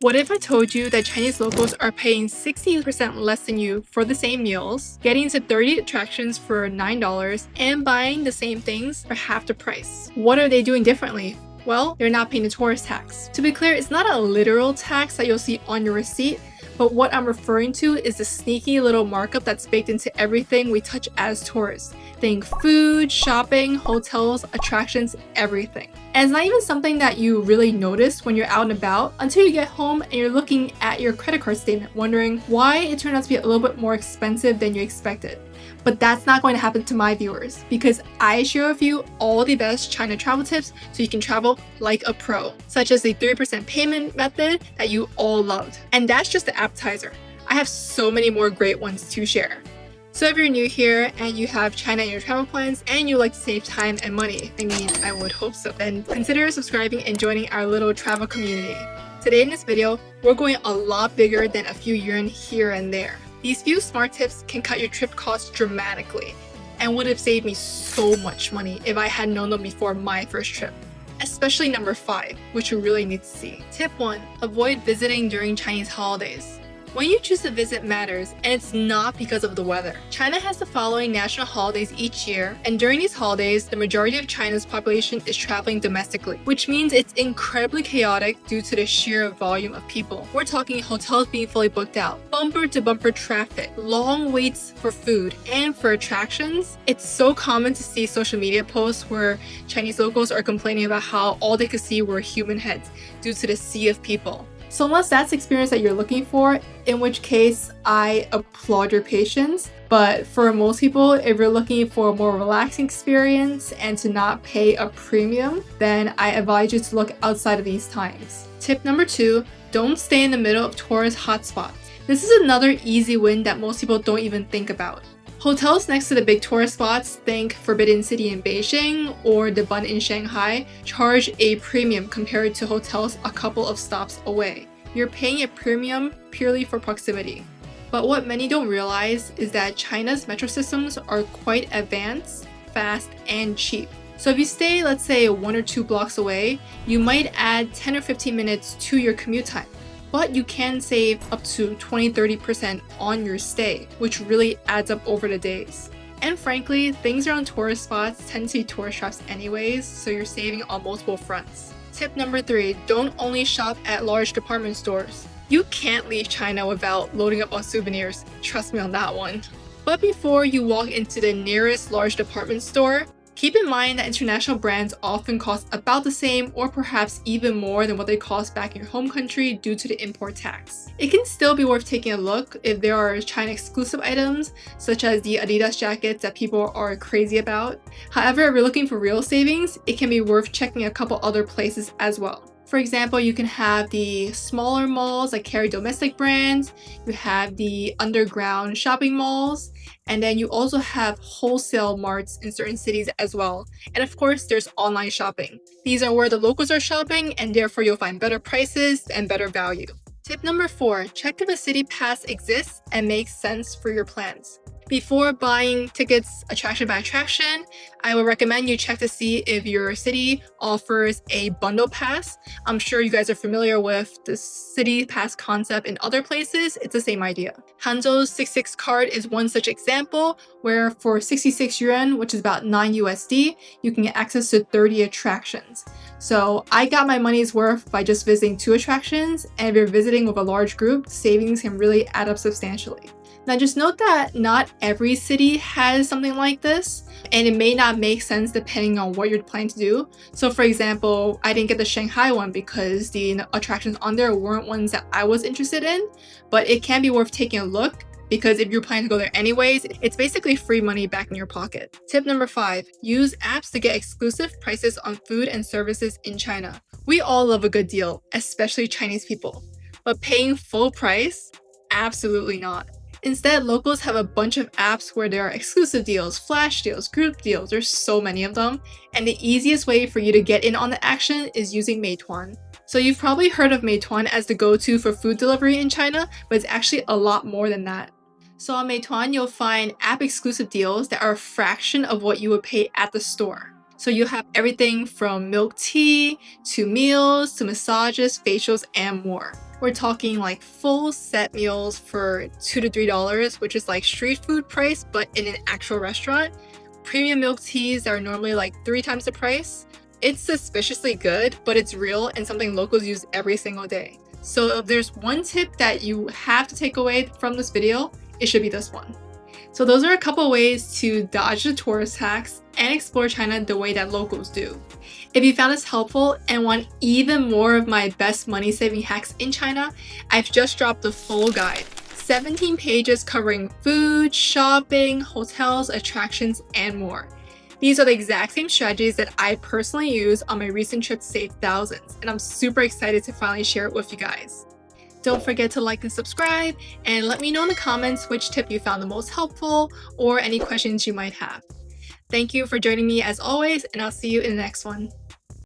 What if I told you that Chinese locals are paying 60% less than you for the same meals, getting to 30 attractions for $9, and buying the same things for half the price? What are they doing differently? Well, they're not paying the tourist tax. To be clear, it's not a literal tax that you'll see on your receipt, but what I'm referring to is the sneaky little markup that's baked into everything we touch as tourists. Think food, shopping, hotels, attractions, everything. And it's not even something that you really notice when you're out and about until you get home and you're looking at your credit card statement, wondering why it turned out to be a little bit more expensive than you expected. But that's not going to happen to my viewers because I share with you all the best China travel tips so you can travel like a pro, such as the 3% payment method that you all loved. And that's just the appetizer. I have so many more great ones to share. So if you're new here and you have China in your travel plans and you like to save time and money, I would hope so, then consider subscribing and joining our little travel community. Today in this video, we're going a lot bigger than a few yuan here and there. These few smart tips can cut your trip costs dramatically and would have saved me so much money if I had known them before my first trip. Especially number 5, which you really need to see. Tip 1. Avoid visiting during Chinese holidays. When you choose to visit matters, and it's not because of the weather. China has the following national holidays each year, and during these holidays, the majority of China's population is traveling domestically, which means it's incredibly chaotic due to the sheer volume of people. We're talking hotels being fully booked out, bumper-to-bumper traffic, long waits for food, and for attractions. It's so common to see social media posts where Chinese locals are complaining about how all they could see were human heads due to the sea of people. So unless that's the experience that you're looking for, in which case I applaud your patience. But for most people, if you're looking for a more relaxing experience and to not pay a premium, then I advise you to look outside of these times. Tip number 2, don't stay in the middle of tourist hotspots. This is another easy win that most people don't even think about. Hotels next to the big tourist spots, think Forbidden City in Beijing or the Bund in Shanghai, charge a premium compared to hotels a couple of stops away. You're paying a premium purely for proximity. But what many don't realize is that China's metro systems are quite advanced, fast, and cheap. So if you stay, let's say, 1 or 2 blocks away, you might add 10 or 15 minutes to your commute time. But you can save up to 20-30% on your stay, which really adds up over the days. And frankly, things around tourist spots tend to be tourist traps anyways, so you're saving on multiple fronts. Tip number 3, don't only shop at large department stores. You can't leave China without loading up on souvenirs, trust me on that one. But before you walk into the nearest large department store, keep in mind that international brands often cost about the same or perhaps even more than what they cost back in your home country due to the import tax. It can still be worth taking a look if there are China exclusive items such as the Adidas jackets that people are crazy about. However, if you're looking for real savings, it can be worth checking a couple other places as well. For example, you can have the smaller malls that carry domestic brands, you have the underground shopping malls, and then you also have wholesale marts in certain cities as well. And of course, there's online shopping. These are where the locals are shopping, and therefore you'll find better prices and better value. Tip number 4, check if a city pass exists and makes sense for your plans. Before buying tickets attraction by attraction, I would recommend you check to see if your city offers a bundle pass. I'm sure you guys are familiar with the city pass concept in other places. It's the same idea. Hangzhou's 66 card is one such example where for 66 yuan, which is about 9 USD, you can get access to 30 attractions. So I got my money's worth by just visiting 2 attractions, and if you're visiting with a large group, savings can really add up substantially. Now just note that not every city has something like this, and it may not make sense depending on what you're planning to do. So for example, I didn't get the Shanghai one because the attractions on there weren't ones that I was interested in, but it can be worth taking a look because if you're planning to go there anyways, it's basically free money back in your pocket. Tip number 5, use apps to get exclusive prices on food and services in China. We all love a good deal, especially Chinese people, but paying full price? Absolutely not. Instead, locals have a bunch of apps where there are exclusive deals, flash deals, group deals, there's so many of them, and the easiest way for you to get in on the action is using Meituan. So you've probably heard of Meituan as the go-to for food delivery in China, but it's actually a lot more than that. So on Meituan, you'll find app exclusive deals that are a fraction of what you would pay at the store. So you have everything from milk tea, to meals, to massages, facials, and more. We're talking like full set meals for $2 to $3, which is like street food price, but in an actual restaurant. Premium milk teas are normally like 3 times the price. It's suspiciously good, but it's real and something locals use every single day. So if there's one tip that you have to take away from this video, it should be this one. So those are a couple ways to dodge the tourist tax and explore China the way that locals do. If you found this helpful and want even more of my best money saving hacks in China, I've just dropped the full guide. 17 pages covering food, shopping, hotels, attractions, and more. These are the exact same strategies that I personally use on my recent trip to save thousands, and I'm super excited to finally share it with you guys. Don't forget to like and subscribe, and let me know in the comments which tip you found the most helpful or any questions you might have. Thank you for joining me as always, and I'll see you in the next one.